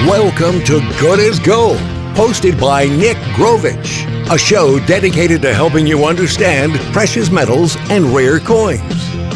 Welcome to Good as Gold, hosted by Nick Grovich, a show dedicated to helping you understand precious metals and rare coins,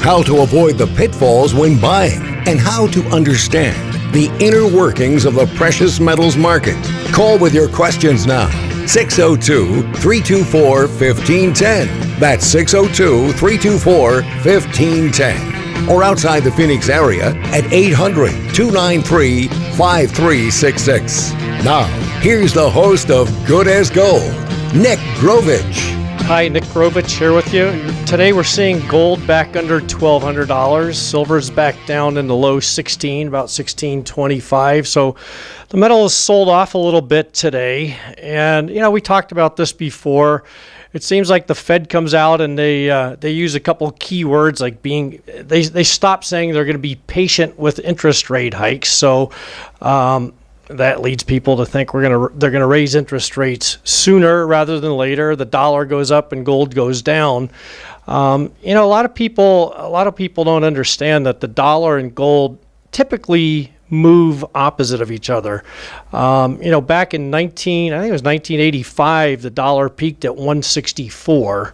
how to avoid the pitfalls when buying, and how to understand the inner workings of the precious metals market. Call with your questions now. 602-324-1510. That's 602-324-1510. Or outside the Phoenix area at 800-293-5366. Now, here's the host of Good as Gold, Nick Grovich. Hi, Nick Grovich here with you. Today we're seeing gold back under $1,200. Silver's back down in the low 16, about 16.25. So the metal is sold off a little bit today. And, we talked about this before. It seems like the Fed comes out and they use a couple key words like they stop saying they're going to be patient with interest rate hikes. So that leads people to think they're going to raise interest rates sooner rather than later. The dollar goes up and gold goes down. A lot of people don't understand that the dollar and gold typically move opposite of each other. Back in 1985, the dollar peaked at 164,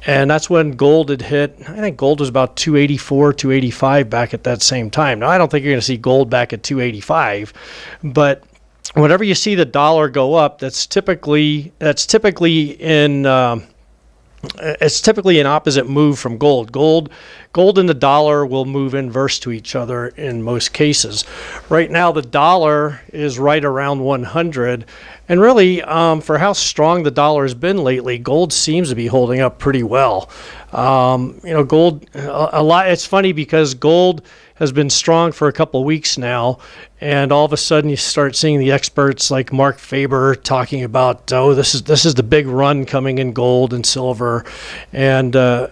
and that's when gold had hit. I think gold was about 284, 285 back at that same time. Now, I don't think you're going to see gold back at 285, but whenever you see the dollar go up, that's typically in it's typically an opposite move from gold. Gold and the dollar will move inverse to each other in most cases. Right now, the dollar is right around 100, and really, for how strong the dollar has been lately, gold seems to be holding up pretty well. Gold a lot. It's funny because gold has been strong for a couple of weeks now, and all of a sudden you start seeing the experts like Mark Faber talking about, this is the big run coming in gold and silver, and the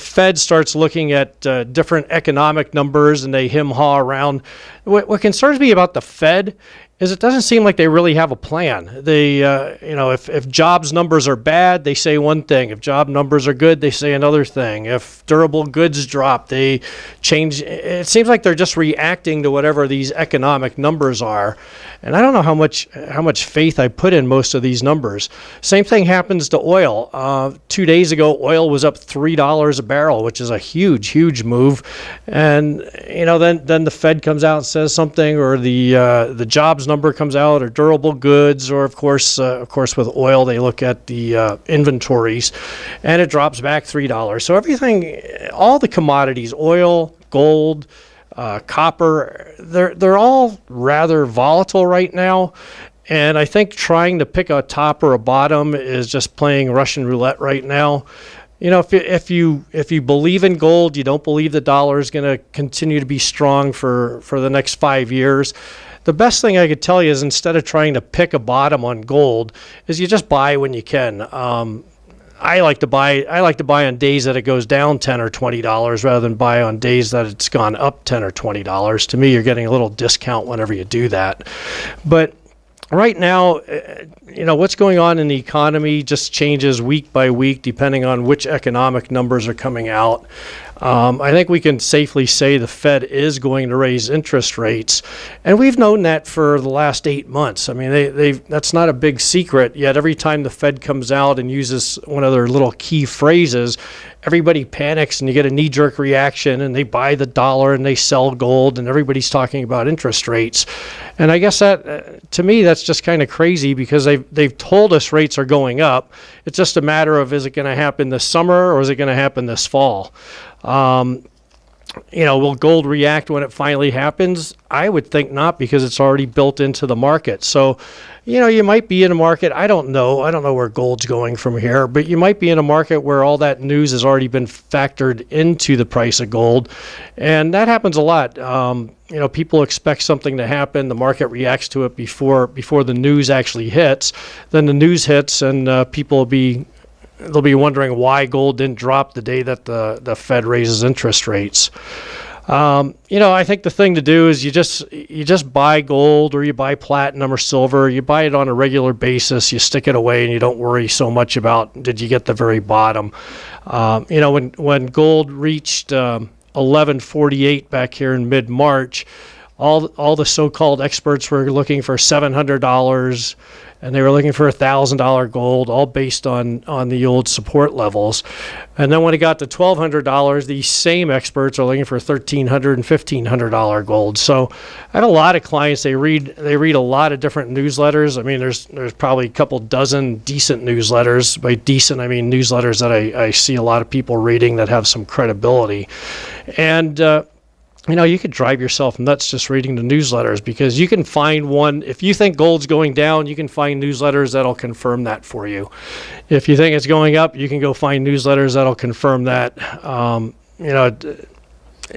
Fed starts looking at different economic numbers and they hem-haw around. What concerns me about the Fed is it doesn't seem like they really have a plan. They, if jobs numbers are bad, they say one thing. If job numbers are good, they say another thing. If durable goods drop, they change. It seems like they're just reacting to whatever these economic numbers are. And I don't know how much faith I put in most of these numbers. Same thing happens to oil. 2 days ago, oil was up $3 a barrel, which is a huge move. And then the Fed comes out and says something, or the jobs number comes out, or durable goods, or of course with oil they look at the inventories, and it drops back $3. So everything, all the commodities, oil, gold, copper, they're all rather volatile right now, and I think trying to pick a top or a bottom is just playing Russian roulette right now. If you believe in gold, you don't believe the dollar is going to continue to be strong for the next 5 years. The best thing I could tell you is, instead of trying to pick a bottom on gold, is you just buy when you can. I like to buy on days that it goes down $10 or $20 rather than buy on days that it's gone up $10 or $20. To me, you're getting a little discount whenever you do that. But right now, what's going on in the economy just changes week by week depending on which economic numbers are coming out. I think we can safely say the Fed is going to raise interest rates, and we've known that for the last 8 months. I mean, that's not a big secret, yet every time the Fed comes out and uses one of their little key phrases, everybody panics and you get a knee-jerk reaction, and they buy the dollar and they sell gold, and everybody's talking about interest rates. And I guess that, to me, that's just kind of crazy, because they've told us rates are going up. It's just a matter of, is it going to happen this summer or is it going to happen this fall? Will gold react when it finally happens? I would think not, because it's already built into the market. So, you might be in a market, I don't know where gold's going from here, but you might be in a market where all that news has already been factored into the price of gold. And that happens a lot. People expect something to happen, the market reacts to it before the news actually hits. Then the news hits, and people will be wondering why gold didn't drop the day that the Fed raises interest rates. I think the thing to do is you just buy gold, or you buy platinum or silver. You buy it on a regular basis. You stick it away, and you don't worry so much about, did you get the very bottom. When gold reached 1148 back here in mid-March, all the so-called experts were looking for $700, and they were looking for $1,000 gold, all based on the old support levels. And then when it got to $1,200, these same experts are looking for $1,300 and $1,500 gold. So I have a lot of clients. They read a lot of different newsletters. I mean, there's probably a couple dozen decent newsletters. By decent, I mean newsletters that I see a lot of people reading that have some credibility. And you could drive yourself nuts just reading the newsletters, because you can find one. If you think gold's going down, you can find newsletters that'll confirm that for you. If you think it's going up, you can go find newsletters that'll confirm that.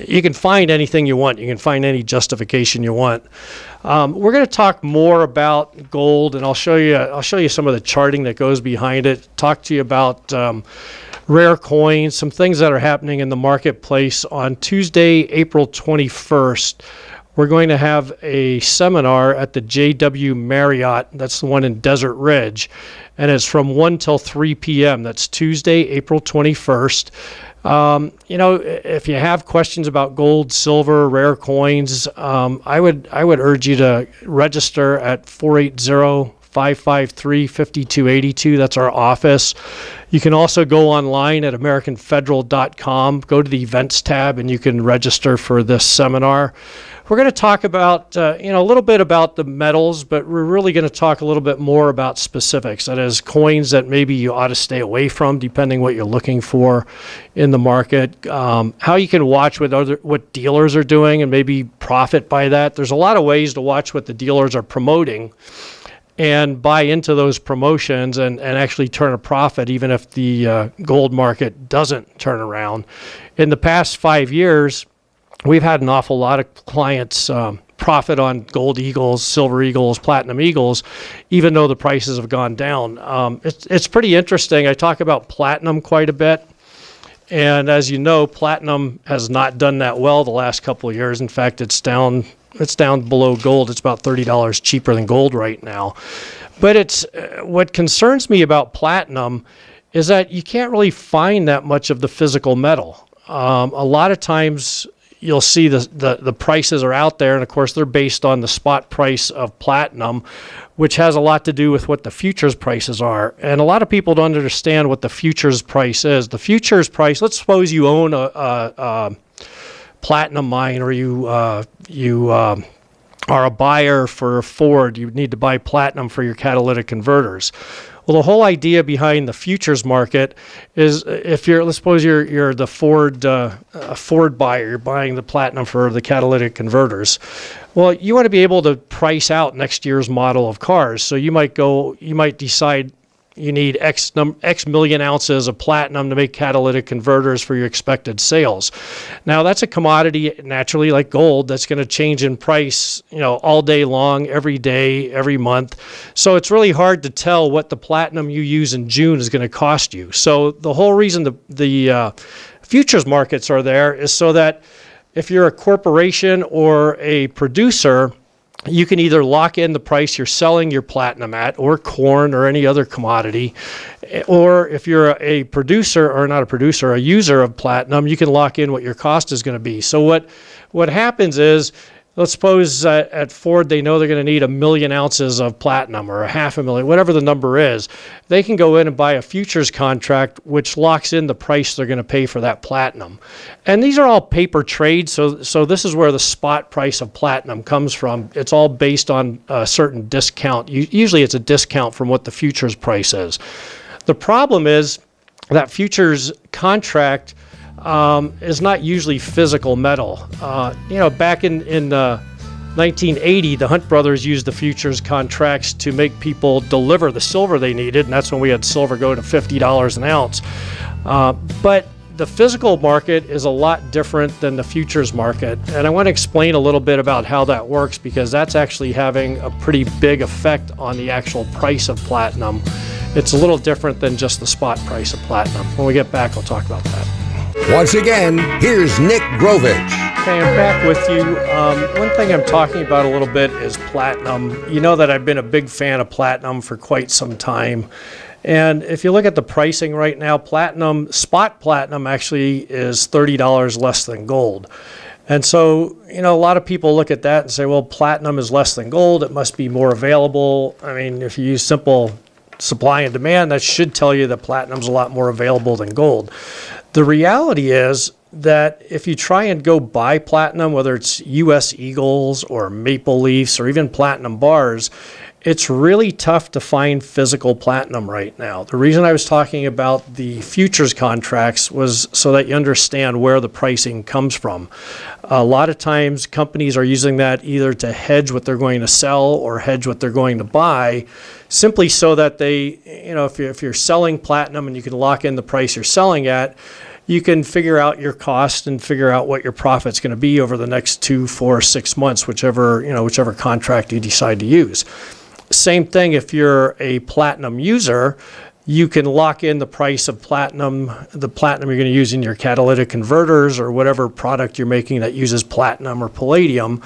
You can find anything you want. You can find any justification you want. We're going to talk more about gold, and I'll show you some of the charting that goes behind it. Talk to you about rare coins, some things that are happening in the marketplace. On Tuesday, April 21st, we're going to have a seminar at the JW Marriott. That's the one in Desert Ridge, and it's from 1 till 3 p.m. That's Tuesday, April 21st. If you have questions about gold, silver, rare coins, I would urge you to register at 480-553-5282. That's our office. You can also go online at americanfederal.com, go to the events tab, and you can register for this seminar. We're going to talk about, a little bit about the metals, but we're really going to talk a little bit more about specifics. That is, coins that maybe you ought to stay away from, depending what you're looking for in the market. How you can watch what dealers are doing and maybe profit by that. There's a lot of ways to watch what the dealers are promoting and buy into those promotions and actually turn a profit, even if the gold market doesn't turn around. In the past 5 years, we've had an awful lot of clients profit on gold eagles, silver eagles, platinum eagles, even though the prices have gone down. It's pretty interesting. I talk about platinum quite a bit. And as you know, platinum has not done that well the last couple of years. In fact, it's down below gold. It's about $30 cheaper than gold right now. But what concerns me about platinum is that you can't really find that much of the physical metal. A lot of times you'll see the prices are out there, and of course they're based on the spot price of platinum, which has a lot to do with what the futures prices are. And a lot of people don't understand what the futures price is. The futures price, let's suppose you own a platinum mine, or you are a buyer for Ford. You need to buy platinum for your catalytic converters. Well, the whole idea behind the futures market is, let's suppose you're the Ford buyer, you're buying the platinum for the catalytic converters. Well, you want to be able to price out next year's model of cars. So you might decide you need X million ounces of platinum to make catalytic converters for your expected sales. Now, that's a commodity, naturally, like gold, that's going to change in price, all day long, every day, every month. So it's really hard to tell what the platinum you use in June is going to cost you. So the whole reason the futures markets are there is so that if you're a corporation or a producer, you can either lock in the price you're selling your platinum at, or corn or any other commodity, or if you're a producer, or not a producer, a user of platinum, you can lock in what your cost is going to be. So what happens is, let's suppose at Ford they know they're going to need 1 million ounces of platinum, or 500,000, whatever the number is. They can go in and buy a futures contract which locks in the price they're going to pay for that platinum. And these are all paper trades, so this is where the spot price of platinum comes from. It's all based on a certain discount. Usually it's a discount from what the futures price is. The problem is that futures contract is not usually physical metal. Back in 1980, the Hunt brothers used the futures contracts to make people deliver the silver they needed, and that's when we had silver go to $50 an ounce. But the physical market is a lot different than the futures market, and I want to explain a little bit about how that works, because that's actually having a pretty big effect on the actual price of platinum. It's a little different than just the spot price of platinum. When we get back, I'll talk about that. Once again, here's Nick Grovich. Okay, I'm back with you. One thing I'm talking about a little bit is platinum. You know that I've been a big fan of platinum for quite some time. And if you look at the pricing right now, spot platinum actually is $30 less than gold. And so, a lot of people look at that and say, well, platinum is less than gold. It must be more available. I mean, if you use simple supply and demand, that should tell you that platinum's a lot more available than gold. The reality is that if you try and go buy platinum, whether it's US Eagles or Maple Leafs or even platinum bars, it's really tough to find physical platinum right now. The reason I was talking about the futures contracts was so that you understand where the pricing comes from. A lot of times companies are using that either to hedge what they're going to sell or hedge what they're going to buy, simply so that they, if you're selling platinum and you can lock in the price you're selling at, you can figure out your cost and figure out what your profit's going to be over the next 2, 4, 6 months, whichever contract you decide to use. Same thing if you're a platinum user, you can lock in the price of platinum, the platinum you're going to use in your catalytic converters or whatever product you're making that uses platinum or palladium.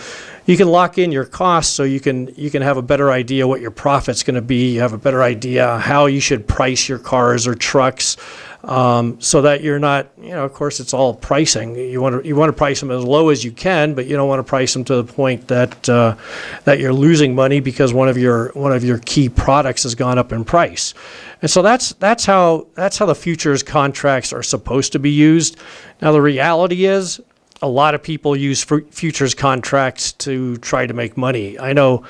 You can lock in your costs so you can have a better idea what your profit's going to be. You have a better idea how you should price your cars or trucks, so that you're not, of course, it's all pricing. You want to price them as low as you can, but you don't want to price them to the point that that you're losing money because one of your key products has gone up in price. And so that's how the futures contracts are supposed to be used. Now the reality is, a lot of people use futures contracts to try to make money. I know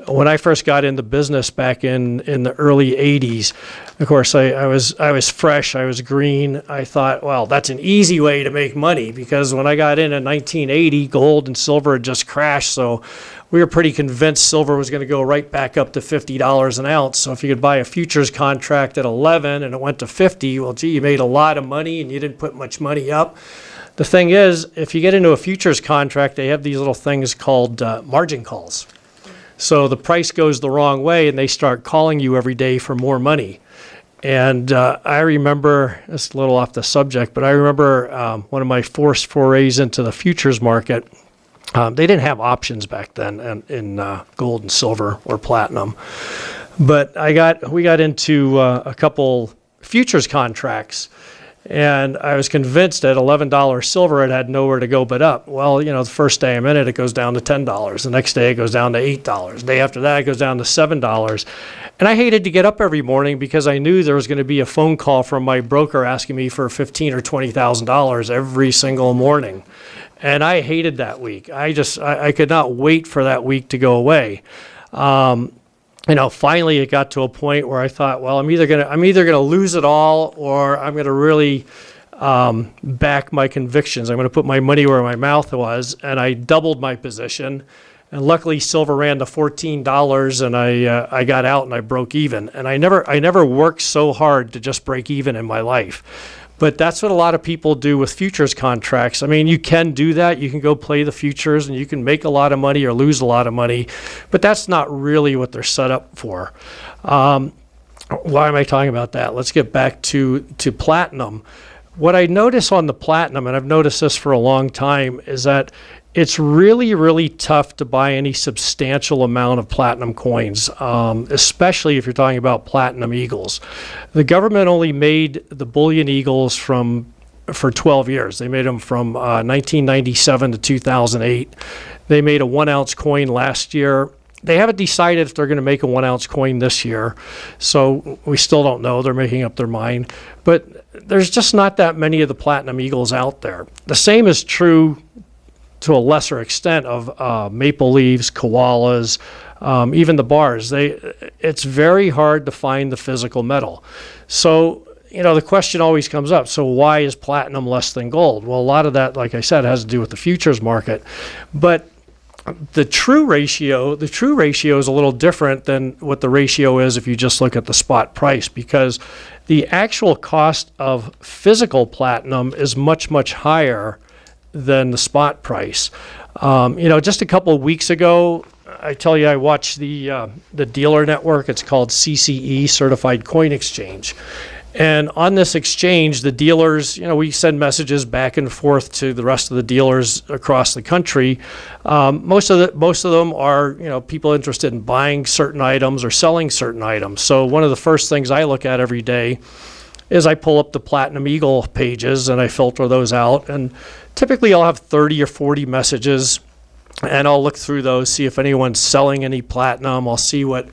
when I first got into business back in the early 80s, of course, I was fresh, I was green. I thought, well, that's an easy way to make money, because when I got in 1980, gold and silver had just crashed. So we were pretty convinced silver was going to go right back up to $50 an ounce. So if you could buy a futures contract at 11 and it went to 50, well, gee, you made a lot of money and you didn't put much money up. The thing is, if you get into a futures contract, they have these little things called margin calls. So the price goes the wrong way and they start calling you every day for more money. And I remember, it's a little off the subject, but I remember one of my first forays into the futures market. They didn't have options back then in gold and silver or platinum. But we got into a couple futures contracts. And I was convinced at $11 silver, it had nowhere to go but up. Well, the first day I'm in it, it goes down to $10. The next day it goes down to $8. The day after that, it goes down to $7. And I hated to get up every morning because I knew there was going to be a phone call from my broker asking me for $15,000 or $20,000 every single morning. And I hated that week. I could not wait for that week to go away. Finally it got to a point where I thought, well, I'm either gonna lose it all, or I'm gonna really back my convictions. I'm gonna put my money where my mouth was, and I doubled my position. And luckily, silver ran to $14, and I got out and I broke even. And I never worked so hard to just break even in my life. But that's what a lot of people do with futures contracts. I mean, you can do that. You can go play the futures and you can make a lot of money or lose a lot of money, but that's not really what they're set up for. Why am I talking about that? Let's get back to platinum. What I notice on the platinum, and I've noticed this for a long time, is that it's really, really tough to buy any substantial amount of platinum coins, especially if you're talking about platinum eagles. The government only made the bullion eagles for 12 years. They made them from 1997 to 2008. They made a 1 ounce coin last year. They haven't decided if they're going to make a 1 ounce coin this year, so we still don't know. They're making up their mind. But there's just not that many of the platinum eagles out there. The same is true to a lesser extent of maple leaves, koalas, even the bars. It's very hard to find the physical metal. So, the question always comes up, so why is platinum less than gold? Well, a lot of that, like I said, has to do with the futures market. But the true ratio is a little different than what the ratio is if you just look at the spot price, because the actual cost of physical platinum is much, much higher than the spot price. Just a couple of weeks ago, I tell you, I watched the dealer network. It's called CCE, Certified Coin Exchange. And on this exchange, the dealers, we send messages back and forth to the rest of the dealers across the country. Most of them are, people interested in buying certain items or selling certain items. So one of the first things I look at every day is I pull up the Platinum Eagle pages and I filter those out. And typically I'll have 30 or 40 messages, and I'll look through those, see if anyone's selling any platinum. I'll see what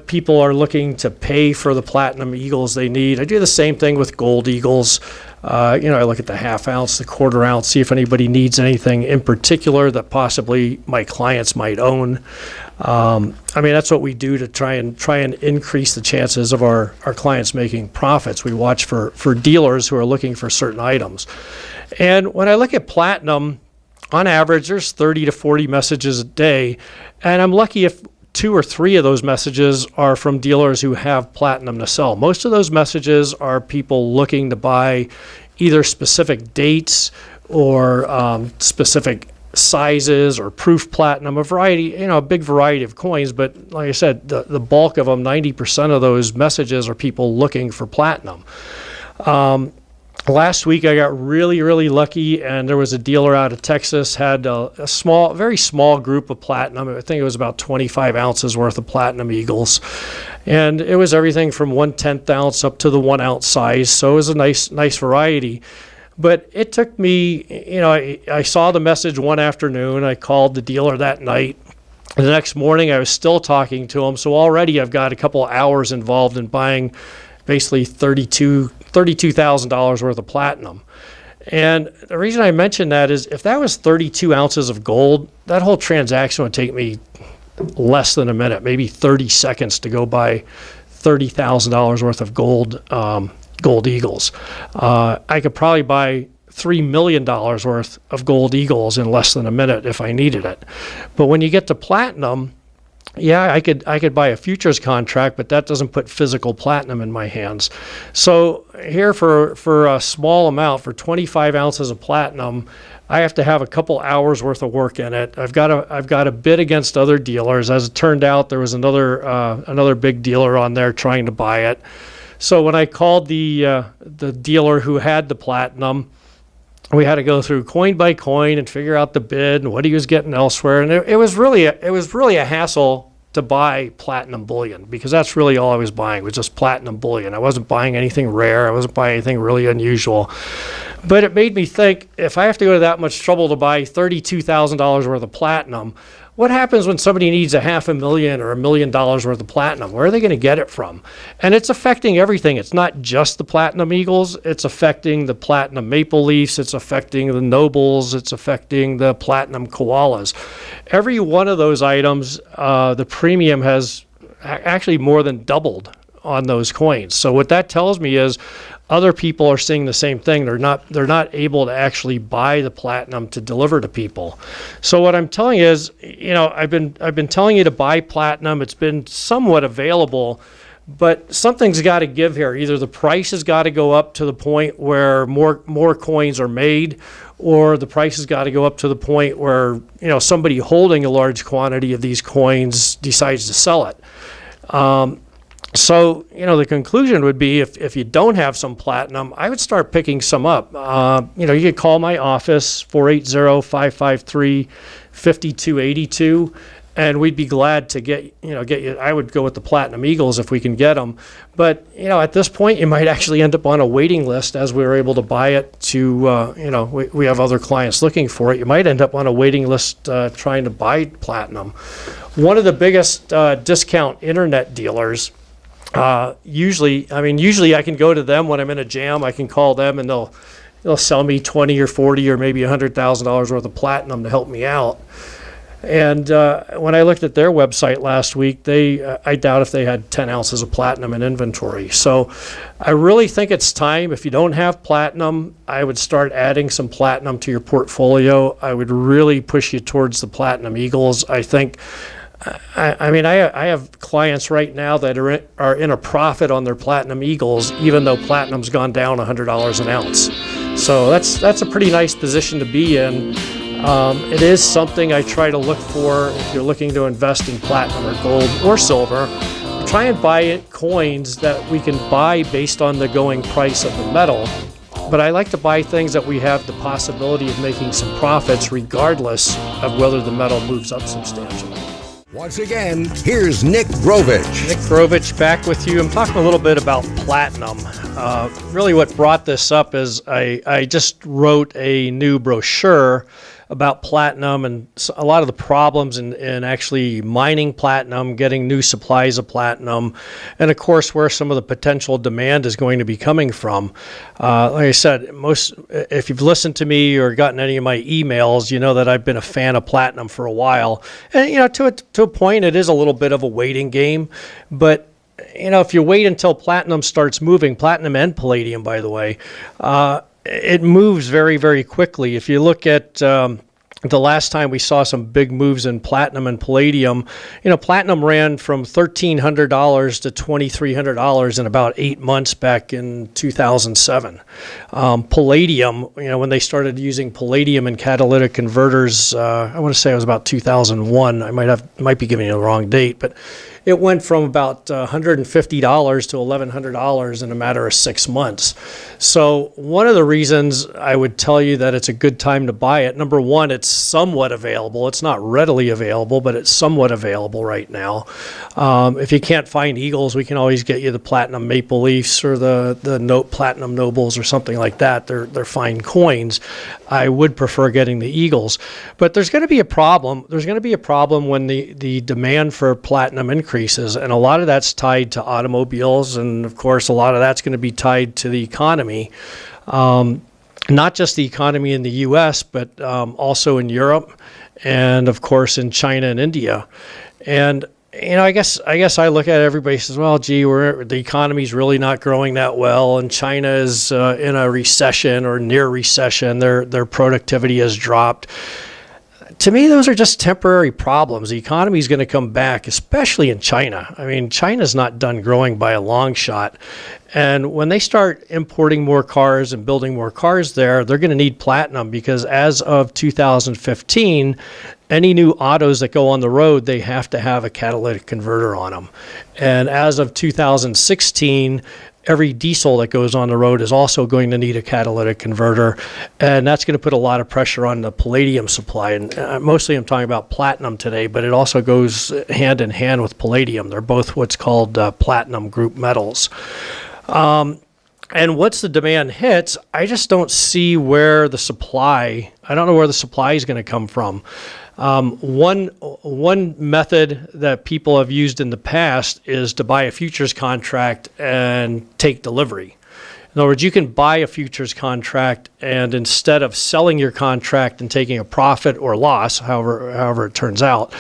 people are looking to pay for the Platinum Eagles they need. I do the same thing with Gold Eagles. I look at the half ounce, the quarter ounce, see if anybody needs anything in particular that possibly my clients might own. That's what we do to try and increase the chances of our clients making profits. We watch for dealers who are looking for certain items. And when I look at platinum, on average, there's 30 to 40 messages a day, and I'm lucky if 2 or 3 of those messages are from dealers who have platinum to sell. Most of those messages are people looking to buy either specific dates or specific sizes or proof platinum, a big variety of coins. But like I said, the bulk of them, 90% of those messages are people looking for platinum. Last week I got really, really lucky, and there was a dealer out of Texas, had a very small group of platinum. I think it was about 25 ounces worth of Platinum Eagles. And it was everything from 1/10 ounce up to the 1 ounce size. So it was a nice variety. But it took me, I saw the message one afternoon. I called the dealer that night. The next morning I was still talking to him. So already I've got a couple of hours involved in buying basically $32,000 worth of platinum. And the reason I mention that is if that was 32 ounces of gold, that whole transaction would take me less than a minute, maybe 30 seconds to go buy $30,000 worth of gold Eagles. I could probably buy $3 million worth of gold Eagles in less than a minute if I needed it. But when you get to platinum, yeah, I could buy a futures contract, but that doesn't put physical platinum in my hands. So here for a small amount, for 25 ounces of platinum, I have to have a couple hours worth of work in it. I've got to bid against other dealers. As it turned out, there was another big dealer on there trying to buy it. So when I called the dealer who had the platinum, we had to go through coin by coin and figure out the bid and what he was getting elsewhere. And it was really a hassle to buy platinum bullion, because that's really all I was buying, was just platinum bullion. I wasn't buying anything rare. I wasn't buying anything really unusual. But it made me think, if I have to go to that much trouble to buy $32,000 worth of platinum, what happens when somebody needs $500,000 or $1 million worth of platinum? Where are they going to get it from? And it's affecting everything. It's not just the Platinum Eagles. It's affecting the Platinum Maple Leafs. It's affecting the Nobles. It's affecting the Platinum Koalas. Every one of those items, the premium has actually more than doubled on those coins. So what that tells me is other people are seeing the same thing. They're not able to actually buy the platinum to deliver to people. So what I'm telling you is, I've been telling you to buy platinum. It's been somewhat available, but something's got to give here. Either the price has got to go up to the point where more coins are made, or the price has got to go up to the point where somebody holding a large quantity of these coins decides to sell it. So, the conclusion would be if you don't have some platinum, I would start picking some up. You could call my office, 480-553-5282, and we'd be glad to get you. I would go with the Platinum Eagles if we can get them. But, at this point, you might actually end up on a waiting list as we were able to buy it to, we have other clients looking for it. You might end up on a waiting list trying to buy platinum. One of the biggest discount internet dealers, usually I can go to them when I'm in a jam. I can call them and they'll sell me 20 or 40 or maybe $100,000 worth of platinum to help me out. And when I looked at their website last week, I doubt if they had 10 ounces of platinum in inventory. So I really think it's time. If you don't have platinum, I would start adding some platinum to your portfolio. I would really push you towards the Platinum Eagles. I think. I have clients right now that are in a profit on their Platinum Eagles, even though platinum's gone down $100 an ounce. So that's a pretty nice position to be in. It is something I try to look for if you're looking to invest in platinum or gold or silver. Try and buy coins that we can buy based on the going price of the metal. But I like to buy things that we have the possibility of making some profits regardless of whether the metal moves up substantially. Once again, here's Nick Grovich. Nick Grovich back with you. I'm talking a little bit about platinum. Really what brought this up is I just wrote a new brochure about platinum and a lot of the problems in actually mining platinum, getting new supplies of platinum, and of course where some of the potential demand is going to be coming from. Like I said, if you've listened to me or gotten any of my emails, you know that I've been a fan of platinum for a while. And to a point, it is a little bit of a waiting game, but if you wait until platinum starts moving, platinum and palladium, by the way, it moves very, very quickly. If you look at the last time we saw some big moves in platinum and palladium, platinum ran from $1,300 to $2,300 in about 8 months back in 2007. Palladium, when they started using palladium in catalytic converters, I want to say it was about 2001. I might be giving you the wrong date, but it went from about $150 to $1,100 in a matter of 6 months. So one of the reasons I would tell you that it's a good time to buy it, number one, it's somewhat available. It's not readily available, but it's somewhat available right now. If you can't find Eagles, we can always get you the Platinum Maple Leafs or the Platinum Nobles or something like that. They're fine coins. I would prefer getting the Eagles. But there's going to be a problem. There's going to be a problem when the demand for platinum increases, and a lot of that's tied to automobiles, and of course a lot of that's going to be tied to the economy, not just the economy in the U.S., but also in Europe, and of course in China and India. And I guess I look at it, everybody says, well, gee, the economy's really not growing that well, and China is in a recession or near recession. Their productivity has dropped. To me, those are just temporary problems. The economy is going to come back, especially in China. I mean, China's not done growing by a long shot. And when they start importing more cars and building more cars there, they're going to need platinum because as of 2015, any new autos that go on the road, they have to have a catalytic converter on them. And as of 2016, every diesel that goes on the road is also going to need a catalytic converter, and that's going to put a lot of pressure on the palladium supply. And mostly I'm talking about platinum today, but it also goes hand in hand with palladium. They're both what's called platinum group metals. And once the demand hits, I just don't see where the supply, I don't know where the supply is going to come from. One method that people have used in the past is to buy a futures contract and take delivery. In other words, you can buy a futures contract, and instead of selling your contract and taking a profit or loss, however it turns out,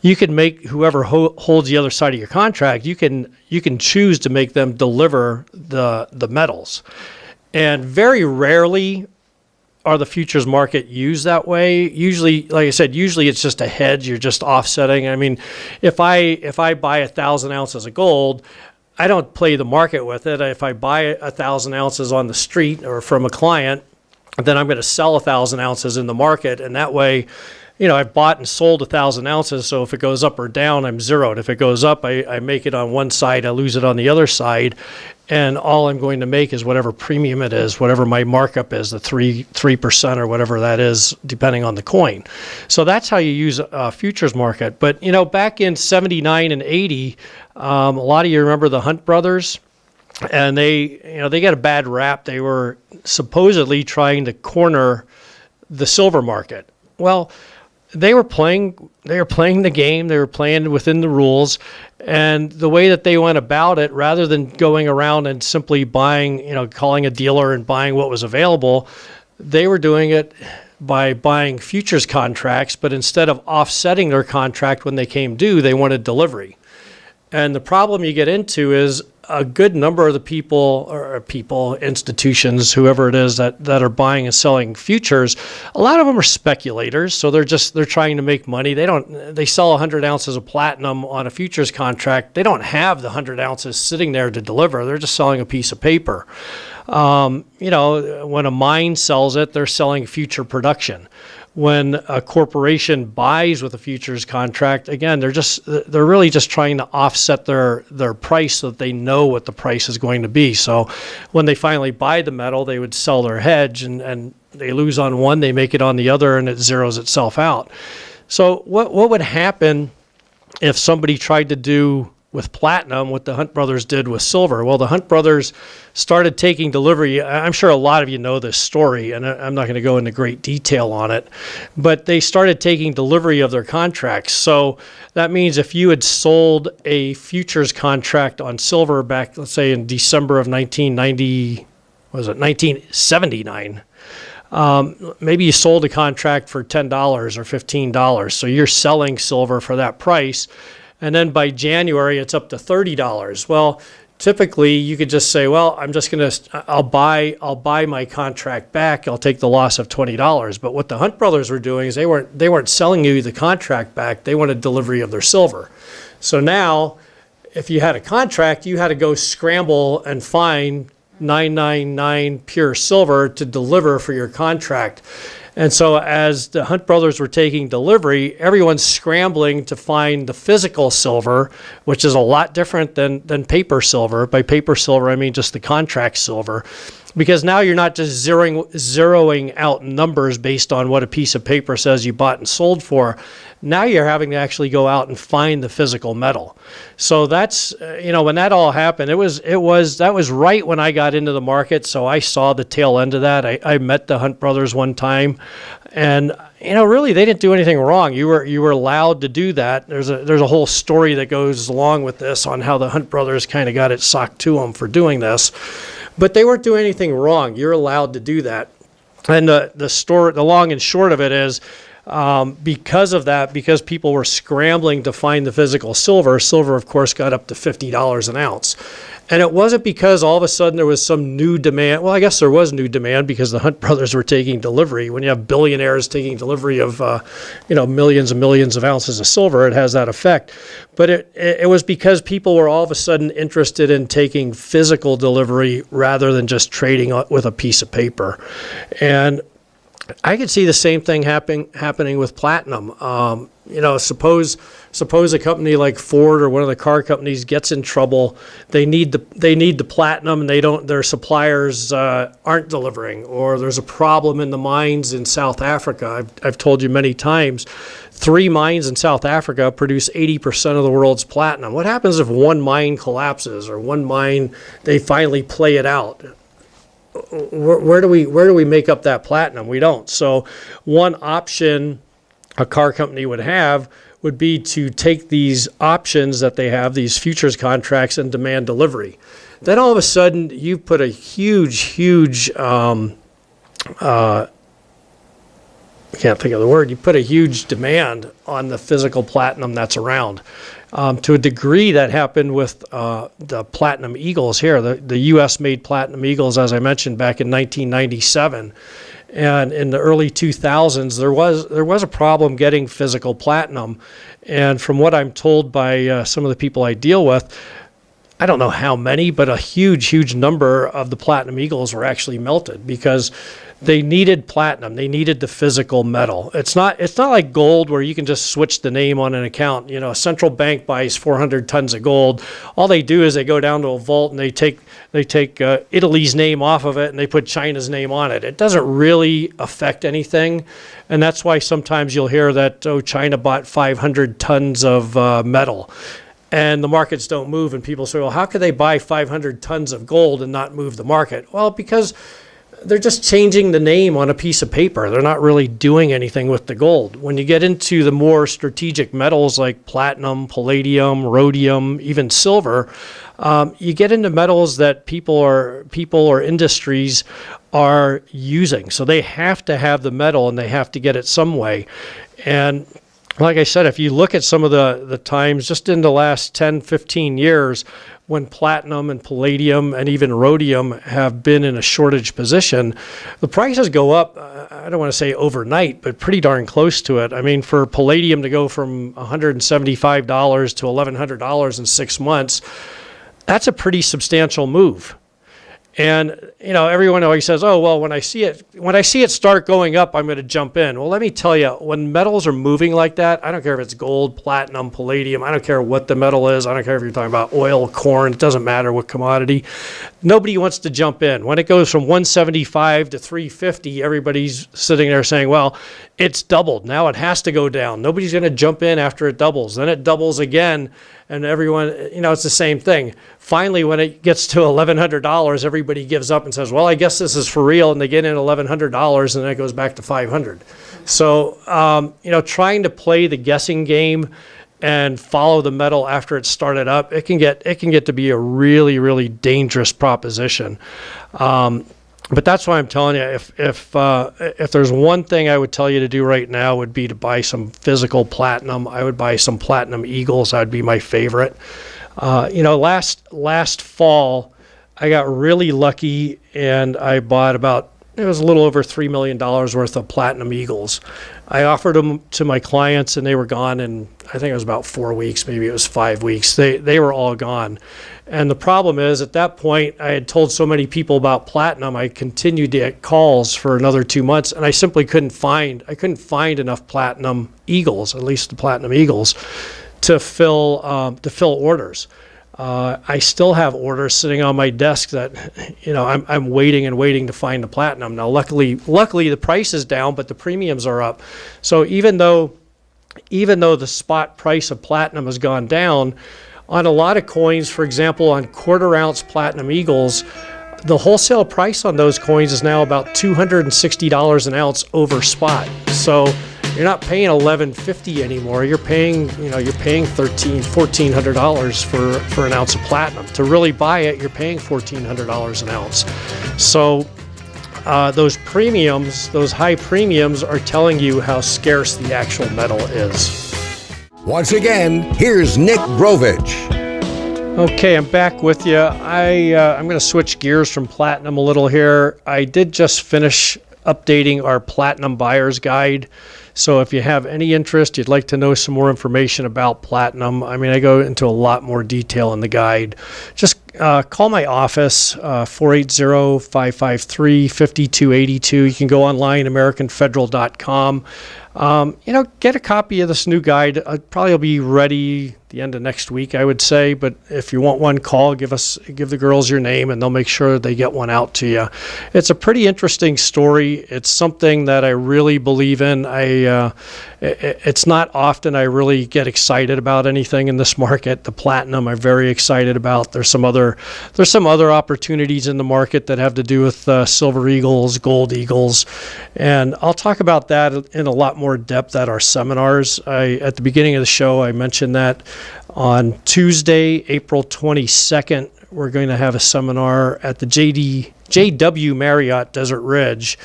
you can make whoever holds the other side of your contract, you can choose to make them deliver the metals. And very rarely are the futures market used that way. Usually, like I said, it's just a hedge. You're just offsetting. I mean, if I buy 1,000 ounces of gold, I don't play the market with it. If I buy 1,000 ounces on the street or from a client, then I'm going to sell 1,000 ounces in the market, and that way, I've bought and sold 1,000 ounces, so if it goes up or down, I'm zeroed. If it goes up, I make it on one side, I lose it on the other side, and all I'm going to make is whatever premium it is, whatever my markup is, the 3% or whatever that is, depending on the coin. So that's how you use a futures market. But, back in 79 and 80, a lot of you remember the Hunt brothers, and they got a bad rap. They were supposedly trying to corner the silver market. Well, they were playing the game. They were playing within the rules, and the way that they went about it, rather than going around and simply buying, calling a dealer and buying what was available, they were doing it by buying futures contracts, but instead of offsetting their contract when they came due, they wanted delivery. And the problem you get into is a good number of the institutions, whoever it is that are buying and selling futures, a lot of them are speculators. So they're trying to make money. They sell 100 ounces of platinum on a futures contract. They don't have the 100 ounces sitting there to deliver. They're just selling a piece of paper. When a mine sells it, they're selling future production. When a corporation buys with a futures contract, again, they're really just trying to offset their price so that they know what the price is going to be. So when they finally buy the metal, they would sell their hedge, and they lose on one, they make it on the other, and it zeroes itself out. So what would happen if somebody tried to do with platinum what the Hunt brothers did with silver. Well, the Hunt brothers started taking delivery. I'm sure a lot of you know this story, and I'm not going to go into great detail on it, but they started taking delivery of their contracts. So that means if you had sold a futures contract on silver back, let's say in December of 1979, maybe you sold a contract for $10 or $15. So you're selling silver for that price. And then by January, it's up to $30. Well, typically you could just say, well, I'll buy my contract back. I'll take the loss of $20. But what the Hunt brothers were doing is they weren't selling you the contract back. They wanted delivery of their silver. So now, if you had a contract, you had to go scramble and find 999 pure silver to deliver for your contract. And so as the Hunt brothers were taking delivery, everyone's scrambling to find the physical silver, which is a lot different than paper silver. By paper silver, I mean just the contract silver. Because now you're not just zeroing out numbers based on what a piece of paper says you bought and sold for. Now you're having to actually go out and find the physical metal. So that's, when that all happened, that was right when I got into the market. So I saw the tail end of that. I met the Hunt brothers one time, and really they didn't do anything wrong. You were allowed to do that. There's a whole story that goes along with this on how the Hunt brothers kind of got it socked to them for doing this. But they weren't doing anything wrong. You're allowed to do that. And the long and short of it is, because of that, because people were scrambling to find the physical silver, of course got up to $50 an ounce. And it wasn't because all of a sudden there was some new demand. Well, I guess there was new demand because the Hunt brothers were taking delivery. When you have billionaires taking delivery of millions and millions of ounces of silver, it has that effect. But it was because people were all of a sudden interested in taking physical delivery rather than just trading with a piece of paper. And I could see the same thing happening with platinum. Suppose a company like Ford or one of the car companies gets in trouble. They need the platinum, and their suppliers aren't delivering, or there's a problem in the mines in South Africa. I've told you many times, 3 mines in South Africa produce 80% of the world's platinum. What happens if one mine collapses, or one mine they finally play it out? Where do we make up that platinum? We don't. So one option a car company would have would be to take these options that they have, these futures contracts, and demand delivery. Then all of a sudden you've put a huge I can't think of the word. You put a huge demand on the physical platinum that's around. To a degree, that happened with the Platinum Eagles here. The U.S. made Platinum Eagles, as I mentioned, back in 1997. And in the early 2000s, there was a problem getting physical platinum. And from what I'm told by some of the people I deal with, I don't know how many, but a huge number of the Platinum Eagles were actually melted because they needed platinum. They needed the physical metal. It's not like gold where you can just switch the name on an account. A central bank buys 400 tons of gold. All they do is they go down to a vault and they take Italy's name off of it and they put China's name on it. It doesn't really affect anything, and that's why sometimes you'll hear that China bought 500 tons of metal. And the markets don't move, and people say, well, how could they buy 500 tons of gold and not move the market? Well, because they're just changing the name on a piece of paper. They're not really doing anything with the gold. When you get into the more strategic metals like platinum, palladium, rhodium, even silver, you get into metals that people or industries are using. So they have to have the metal, and they have to get it some way. And like I said, if you look at some of the times just in the last 10, 15 years when platinum and palladium and even rhodium have been in a shortage position, the prices go up, I don't want to say overnight, but pretty darn close to it. I mean, for palladium to go from $175 to $1,100 in 6 months, that's a pretty substantial move. And everyone always says, "Oh, well, when I see it start going up, I'm going to jump in." Well, let me tell you, when metals are moving like that, I don't care if it's gold, platinum, palladium, I don't care what the metal is, I don't care if you're talking about oil, corn, it doesn't matter what commodity. Nobody wants to jump in. When it goes from 175 to 350, everybody's sitting there saying, "Well, it's doubled. Now it has to go down. Nobody's going to jump in after it doubles. Then it doubles again, and everyone, it's the same thing. Finally, when it gets to $1,100, everybody gives up and says, well, I guess this is for real, and they get in $1,100, and then it goes back to $500. So, trying to play the guessing game and follow the metal after it started up, it can get to be a really, really dangerous proposition. But that's why I'm telling you, if there's one thing I would tell you to do right now, would be to buy some physical platinum. I would buy some platinum eagles. That'd be my favorite. Last fall, I got really lucky, and I bought it was a little over $3 million worth of platinum eagles. I offered them to my clients, and they were gone in, I think it was about 4 weeks, maybe it was 5 weeks. They were all gone. And the problem is, at that point, I had told so many people about platinum, I continued to get calls for another 2 months, and I simply couldn't find enough platinum eagles, at least the platinum eagles, to fill orders. I still have orders sitting on my desk that, I'm waiting and waiting to find the platinum. Now, luckily the price is down, but the premiums are up. So even though the spot price of platinum has gone down, on a lot of coins, for example, on quarter-ounce platinum eagles, the wholesale price on those coins is now about $260 an ounce over spot. So you're not paying $1,150 anymore. You're paying $1,400 for an ounce of platinum. To really buy it, you're paying $1,400 an ounce. So those premiums, those high premiums, are telling you how scarce the actual metal is. Once again, here's Nick Grovich. Okay, I'm back with you. I'm going to switch gears from platinum a little here. I did just finish updating our platinum buyer's guide. So if you have any interest, you'd like to know some more information about platinum, I go into a lot more detail in the guide. Just call my office, 480-553-5282. You can go online, AmericanFederal.com. Get a copy of this new guide. It probably will be ready the end of next week, I would say. But if you want one, call, give the girls your name, and they'll make sure they get one out to you. It's a pretty interesting story. It's something that I really believe in. It's not often I really get excited about anything in this market. The platinum I'm very excited about. There's some other opportunities in the market that have to do with silver eagles, gold eagles, and I'll talk about that in a lot more depth at our seminars. At the beginning of the show, I mentioned that on Tuesday, April 22nd, we're going to have a seminar at the JW Marriott Desert Ridge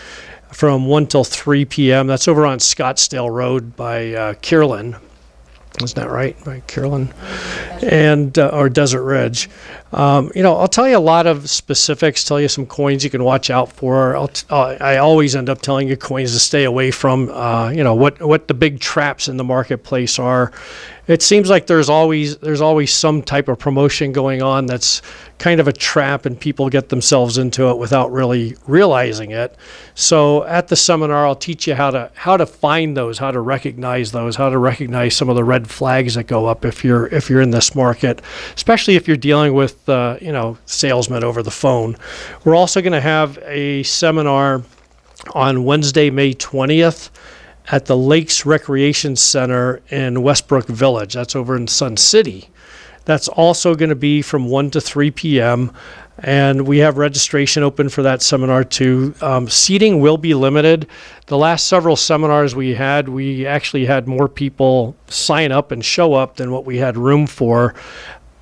from 1 till 3 p.m. That's over on Scottsdale Road by Kierland. Isn't that right? By Kierland and or Desert Ridge. I'll tell you a lot of specifics, tell you some coins you can watch out for. I always end up telling you coins to stay away from, what the big traps in the marketplace are. It seems like there's always some type of promotion going on that's kind of a trap, and people get themselves into it without really realizing it. So at the seminar, I'll teach you how to find those, how to recognize those, how to recognize some of the red flags that go up if you're in this market, especially if you're dealing with salesmen over the phone. We're also going to have a seminar on Wednesday, May 20th. At the Lakes Recreation Center in Westbrook Village. That's over in Sun City. That's also going to be from 1 to 3 p.m. And we have registration open for that seminar too. Seating will be limited. The last several seminars we actually had more people sign up and show up than what we had room for.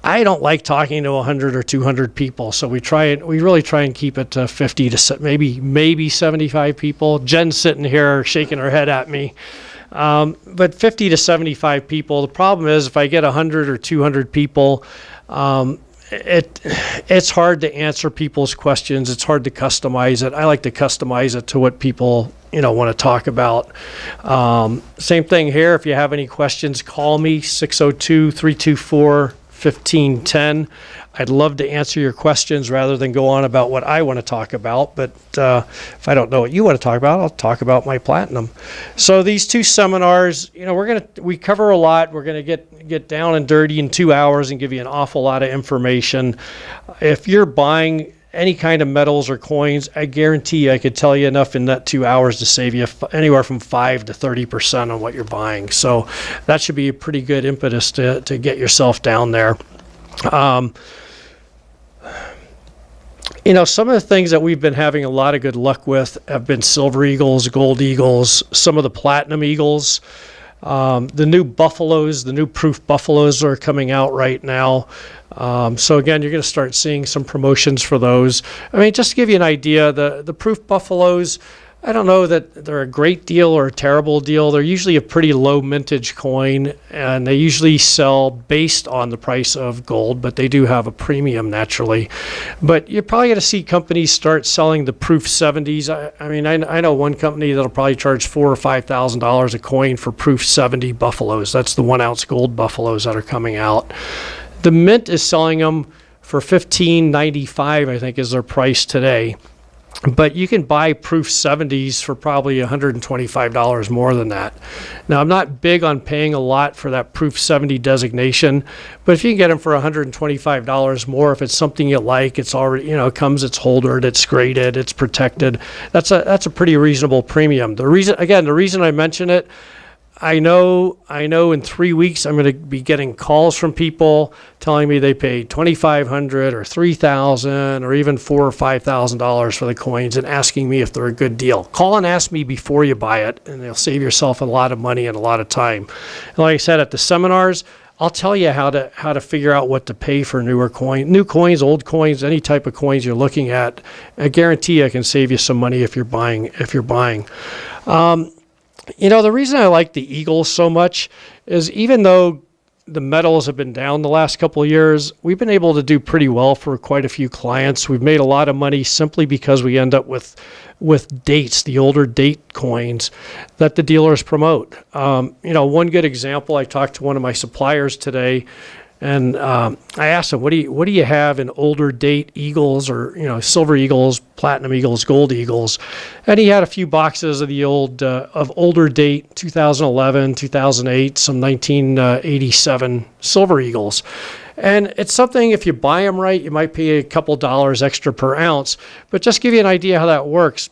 I don't like talking to 100 or 200 people, so we really try and keep it to 50 to maybe 75 people. Jen's sitting here shaking her head at me. But 50 to 75 people. The problem is if I get 100 or 200 people, it's hard to answer people's questions. It's hard to customize it. I like to customize it to what people want to talk about. Same thing here. If you have any questions, call me, 602-324-1510. I'd love to answer your questions rather than go on about what I want to talk about. But if I don't know what you want to talk about, I'll talk about my platinum. So these two seminars, we cover a lot. We're going to get down and dirty in 2 hours and give you an awful lot of information. If you're buying any kind of metals or coins, I guarantee you I could tell you enough in that 2 hours to save you anywhere from 5 to 30% on what you're buying. So that should be a pretty good impetus to get yourself down there. Some of the things that we've been having a lot of good luck with have been silver eagles, gold eagles, some of the platinum eagles. The new buffaloes, the new proof buffaloes are coming out right now. So again, you're going to start seeing some promotions for those. I mean, just to give you an idea, the proof buffaloes, I don't know that they're a great deal or a terrible deal. They're usually a pretty low mintage coin, and they usually sell based on the price of gold, but they do have a premium naturally. But you're probably going to see companies start selling the proof 70s. I know one company that'll probably charge $4,000 or $5,000 a coin for proof 70 buffaloes. That's the 1 ounce gold buffaloes that are coming out. The Mint is selling them for $15.95, I think is their price today. But you can buy proof 70s for probably $125 more than that. Now, I'm not big on paying a lot for that proof 70 designation, but if you can get them for $125 more, if it's something you like, it's already, it comes, it's holdered, it's graded, it's protected. That's a pretty reasonable premium. The reason I mention it, I know in 3 weeks I'm going to be getting calls from people telling me they paid $2,500 or $3,000 or even $4,000 or $5,000 for the coins and asking me if they're a good deal. Call and ask me before you buy it, and you'll save yourself a lot of money and a lot of time. And like I said, at the seminars, I'll tell you how to figure out what to pay for new coins, old coins, any type of coins you're looking at. I guarantee I can save you some money if you're buying. The reason I like the Eagles so much is even though the metals have been down the last couple of years, we've been able to do pretty well for quite a few clients. We've made a lot of money simply because we end up with dates, the older date coins that the dealers promote. One good example, I talked to one of my suppliers today, and I asked him, what do you have in older date eagles or silver eagles, platinum eagles, gold eagles? And he had a few boxes of the older date 2011, 2008, some 1987 silver eagles. And it's something, if you buy them right, you might pay a couple dollars extra per ounce. But just give you an idea how that works.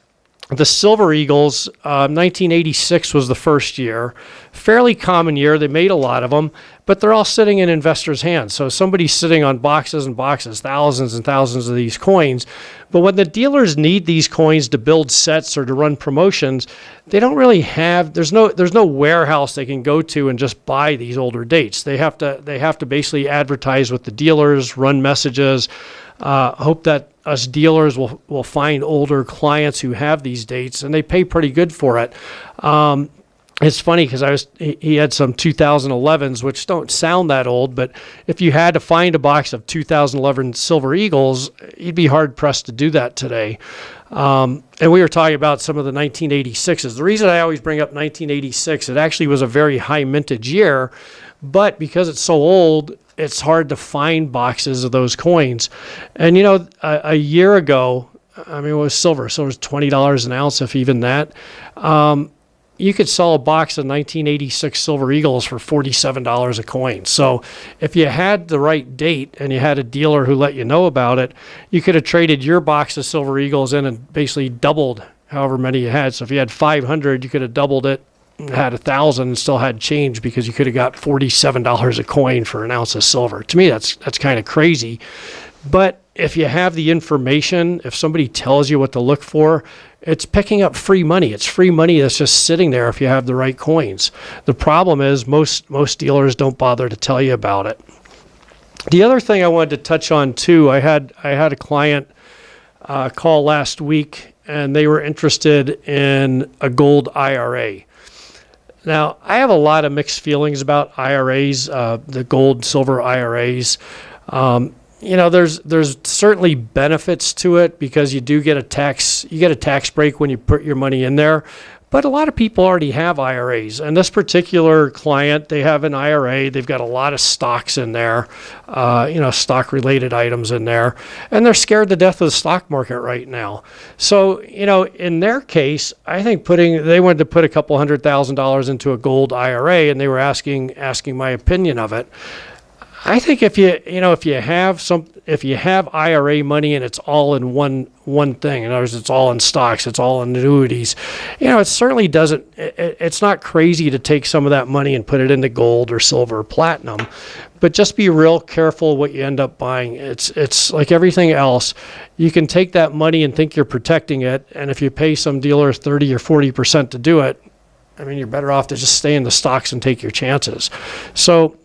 The silver eagles, 1986 was the first year. Fairly common year. They made a lot of them, but they're all sitting in investors' hands. So somebody's sitting on boxes and boxes, thousands and thousands of these coins. But when the dealers need these coins to build sets or to run promotions, they don't really have. There's no warehouse they can go to and just buy these older dates. They have to basically advertise with the dealers, run messages. Hope that us dealers will find older clients who have these dates, and they pay pretty good for it. It's funny because he had some 2011s, which don't sound that old, but if you had to find a box of 2011 Silver Eagles, you'd be hard pressed to do that today. And we were talking about some of the 1986s. The reason I always bring up 1986, it actually was a very high mintage year, but because it's so old, it's hard to find boxes of those coins. And a year ago, it was silver, so it was $20 an ounce, if even that. You could sell a box of 1986 Silver Eagles for $47 a coin. So if you had the right date and you had a dealer who let you know about it, you could have traded your box of Silver Eagles in and basically doubled however many you had. So if you had 500, you could have doubled it, had 1,000 and still had change because you could have got $47 a coin for an ounce of silver. To me, that's kind of crazy. But if you have the information, if somebody tells you what to look for, it's picking up free money. It's free money that's just sitting there if you have the right coins. The problem is most dealers don't bother to tell you about it. The other thing I wanted to touch on too, I had a client call last week, and they were interested in a gold IRA. Now, I have a lot of mixed feelings about IRAs, the gold, silver IRAs. There's certainly benefits to it because you get a tax break when you put your money in there. But a lot of people already have IRAs. And this particular client, they have an IRA. They've got a lot of stocks in there, stock-related items in there. And they're scared to death of the stock market right now. So, in their case, I think they wanted to put a couple $100,000 into a gold IRA, and they were asking my opinion of it. I think if you have IRA money and it's all in one thing, in other words, it's all in stocks, it's all in annuities, it certainly doesn't. It's not crazy to take some of that money and put it into gold or silver or platinum, but just be real careful what you end up buying. It's like everything else. You can take that money and think you're protecting it, and if you pay some dealer 30 or 40% to do it, I mean, you're better off to just stay in the stocks and take your chances. So,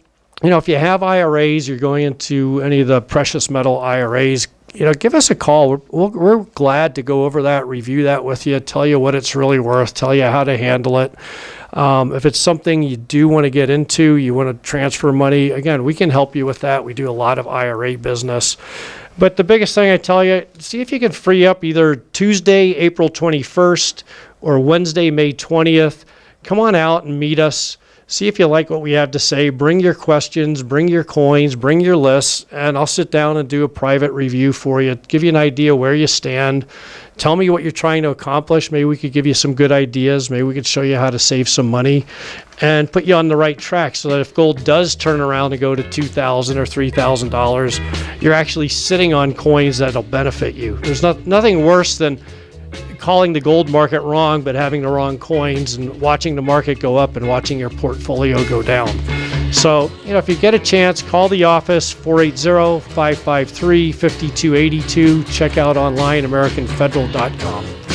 if you have IRAs, you're going into any of the precious metal IRAs, give us a call. We're glad to go over that, review that with you, tell you what it's really worth, tell you how to handle it. If it's something you do want to get into, you want to transfer money, again, we can help you with that. We do a lot of IRA business. But the biggest thing I tell you, see if you can free up either Tuesday, April 21st or Wednesday, May 20th. Come on out and meet us. See if you like what we have to say. Bring your questions, bring your coins, bring your lists, and I'll sit down and do a private review for you, give you an idea where you stand. Tell me what you're trying to accomplish. Maybe we could give you some good ideas. Maybe we could show you how to save some money and put you on the right track so that if gold does turn around and go to $2,000 or $3,000, you're actually sitting on coins that'll benefit you. There's nothing worse than calling the gold market wrong, but having the wrong coins and watching the market go up and watching your portfolio go down. So, if you get a chance, call the office, 480-553-5282. Check out online, AmericanFederal.com.